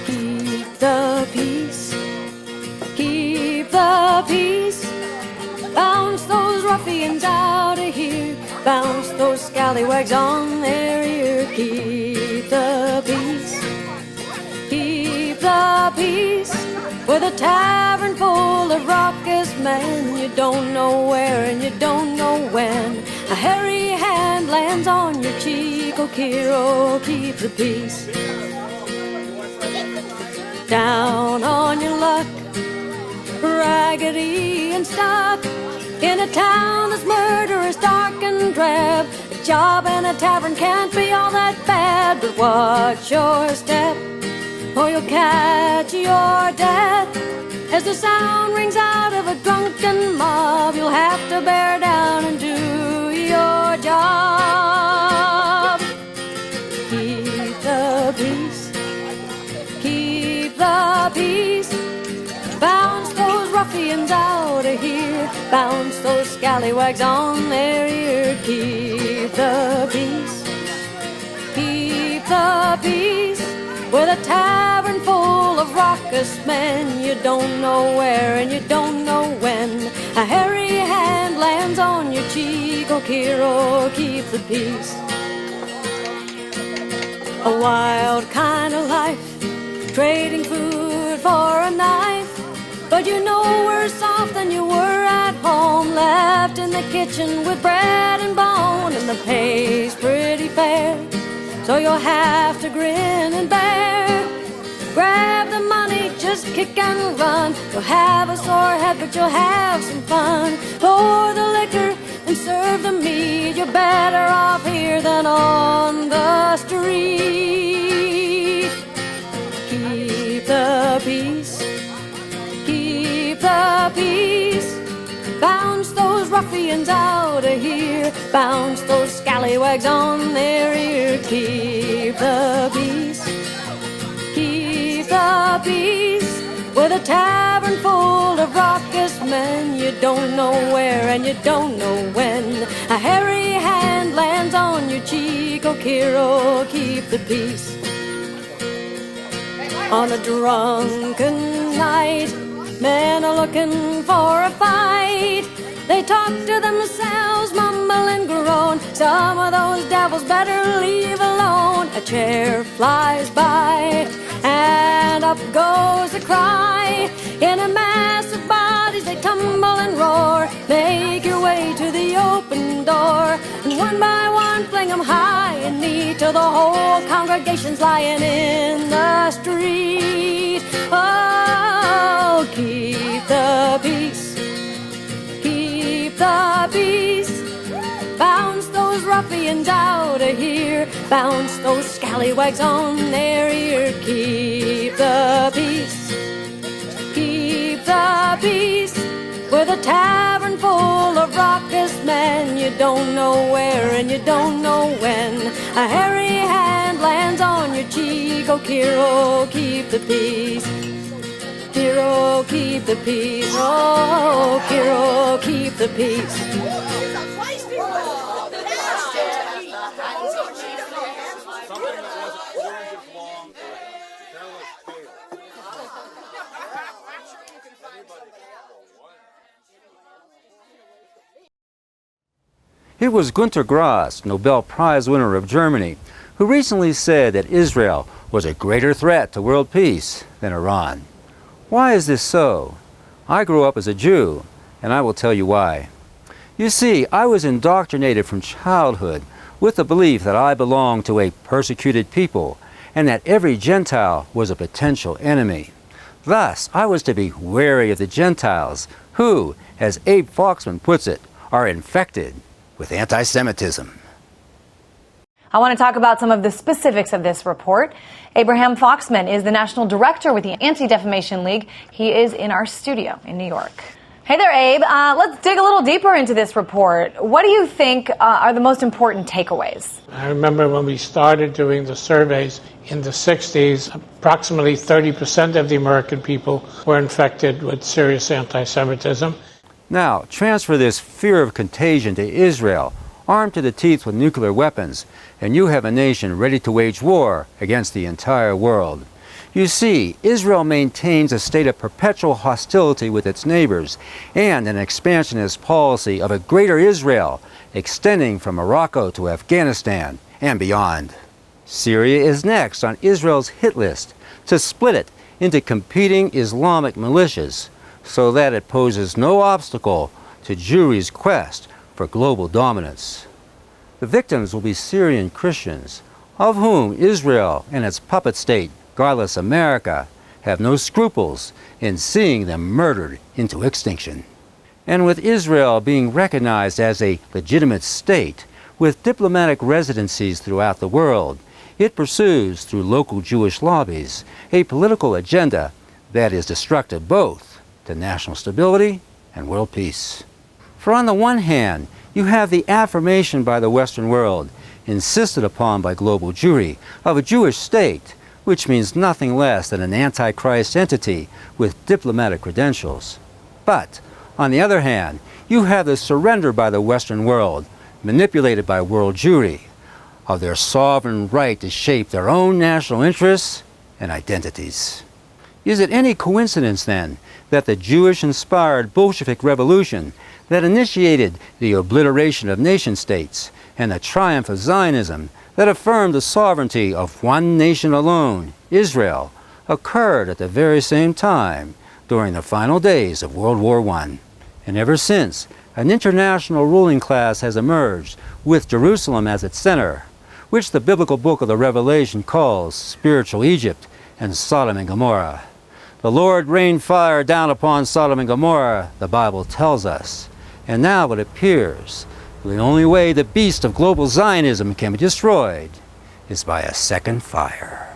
Keep the peace, keep the peace. Bounce those ruffians out of here, bounce those scallywags on their ear. Keep the peace, keep the peace. With a tavern full of raucous men, you don't know where and you don't know when. A hairy hand lands on your cheek, oh Kiro, keep the peace. Down on your luck, raggedy and stuck in a town that's murderous, dark and drab. A job in a tavern can't be all that bad, but watch your step or you'll catch your death. As the sound rings out of a drunken mob, you'll have to bear down and do your job. Keep the peace, keep the peace. Bounce those ruffians out of here, bounce those scallywags on their ear. Keep the peace, keep the peace. With a tavern full of raucous men, you don't know where and you don't know when. A hairy hand lands on your cheek, oh Kiro, keep the peace. A wild kind of life, trading food for a knife. But you know worse off than you were at home, left in the kitchen with bread and bone. And the pay's pretty fair, so you'll have to grin and bear. Grab the money, just kick and run. You'll have a sore head, but you'll have some fun. Pour the liquor and serve the meat. You're better off here than on the street. Keep the peace, keep the peace. Bounce those ruffians out of here, bounce those scallywags on their ear. Keep the peace, keep the peace. With a tavern full of raucous men, you don't know where and you don't know when. A hairy hand lands on your cheek, oh Kiro, keep the peace. On a drunken night, men are looking for a fight. They talk to themselves, mumble and groan. Some of those devils better leave alone. A chair flies by, and up goes a cry. In a mass of bodies they tumble and roar. Make your way to the open door, and one by one fling them high and neat, till the whole congregation's lying in the street. Oh, keep the peace, keep the peace. Bounce those ruffians out of here, bounce those scallywags on their ear. Keep the peace, keep the peace. With a tavern full of raucous men, you don't know where and you don't know when. A hairy hand lands on your cheek, oh Kiro, keep the peace. Kiro, keep the peace. Oh, Kiro, keep the peace. It was Günter Grass, Nobel Prize winner of Germany, who recently said that Israel was a greater threat to world peace than Iran. Why is this so? I grew up as a Jew, and I will tell you why. You see, I was indoctrinated from childhood with the belief that I belonged to a persecuted people and that every Gentile was a potential enemy. Thus, I was to be wary of the Gentiles who, as Abe Foxman puts it, are infected with anti-Semitism. I want to talk about some of the specifics of this report. Abraham Foxman is the National Director with the Anti-Defamation League. He is in our studio in New York. Hey there, Abe. Let's dig a little deeper into this report. What do you think are the most important takeaways? I remember when we started doing the surveys in the 60s, approximately 30% of the American people were infected with serious anti-Semitism. Now, transfer this fear of contagion to Israel, armed to the teeth with nuclear weapons, and you have a nation ready to wage war against the entire world. You see, Israel maintains a state of perpetual hostility with its neighbors and an expansionist policy of a greater Israel extending from Morocco to Afghanistan and beyond. Syria is next on Israel's hit list to split it into competing Islamic militias so that it poses no obstacle to Jewry's quest for global dominance. The victims will be Syrian Christians, of whom Israel and its puppet state, godless America, have no scruples in seeing them murdered into extinction. And with Israel being recognized as a legitimate state with diplomatic residencies throughout the world, it pursues, through local Jewish lobbies, a political agenda that is destructive both to national stability and world peace. For on the one hand, you have the affirmation by the Western world, insisted upon by global Jewry, of a Jewish state, which means nothing less than an antichrist entity with diplomatic credentials. But, on the other hand, you have the surrender by the Western world, manipulated by world Jewry, of their sovereign right to shape their own national interests and identities. Is it any coincidence, then, that the Jewish-inspired Bolshevik Revolution that initiated the obliteration of nation-states and the triumph of Zionism that affirmed the sovereignty of one nation alone, Israel, occurred at the very same time during the final days of World War I? And ever since, an international ruling class has emerged with Jerusalem as its center, which the biblical book of the Revelation calls spiritual Egypt and Sodom and Gomorrah. The Lord rained fire down upon Sodom and Gomorrah, the Bible tells us. And now it appears the only way the beast of global Zionism can be destroyed is by a second fire.